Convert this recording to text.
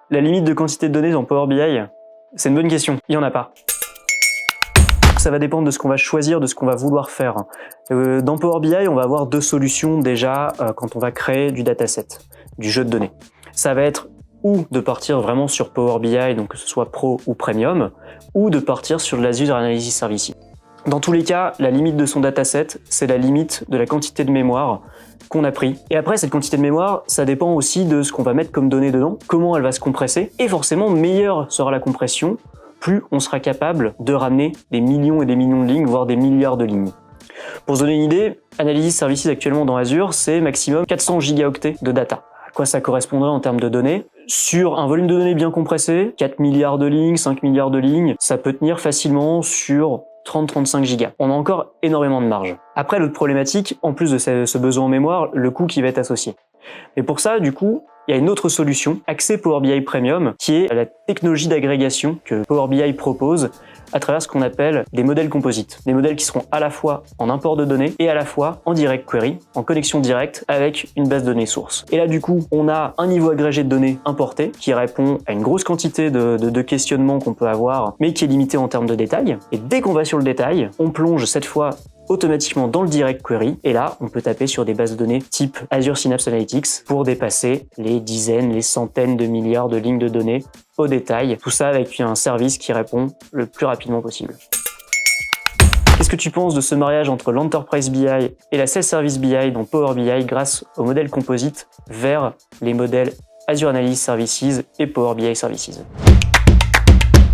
La limite de quantité de données dans Power BI, c'est une bonne question. Il n'y en a pas. Ça va dépendre de ce qu'on va choisir, de ce qu'on va vouloir faire. Dans Power BI, on va avoir deux solutions déjà quand on va créer du dataset, du jeu de données. Ça va être ou de partir vraiment sur Power BI, donc que ce soit Pro ou Premium, ou de partir sur de l'Azure Analysis Services. Dans tous les cas, la limite de son dataset, c'est la limite de la quantité de mémoire qu'on a pris. Et après, cette quantité de mémoire, ça dépend aussi de ce qu'on va mettre comme données dedans, comment elle va se compresser, et forcément, meilleure sera la compression, plus on sera capable de ramener des millions et des millions de lignes, voire des milliards de lignes. Pour se donner une idée, Analysis Services actuellement dans Azure, c'est maximum 400 gigaoctets de data. À quoi ça correspondrait en termes de données? Sur un volume de données bien compressé, 4 milliards de lignes, 5 milliards de lignes, ça peut tenir facilement sur 30-35 gigas. On a encore énormément de marge. Après, l'autre problématique, en plus de ce besoin en mémoire, le coût qui va être associé. Et pour ça, du coup, il y a une autre solution, accès Power BI Premium, qui est la technologie d'agrégation que Power BI propose à travers ce qu'on appelle des modèles composites. Des modèles qui seront à la fois en import de données et à la fois en direct query, en connexion directe avec une base de données source. Et là, du coup, on a un niveau agrégé de données importé qui répond à une grosse quantité de questionnements qu'on peut avoir, mais qui est limité en termes de détails. Et dès qu'on va sur le détail, on plonge cette fois automatiquement dans le direct query et là on peut taper sur des bases de données type Azure Synapse Analytics pour dépasser les dizaines, les centaines de milliards de lignes de données au détail, tout ça avec un service qui répond le plus rapidement possible. Qu'est-ce que tu penses de ce mariage entre l'Enterprise BI et la Self-Service BI dans Power BI grâce au modèle composite vers les modèles Azure Analysis Services et Power BI Services?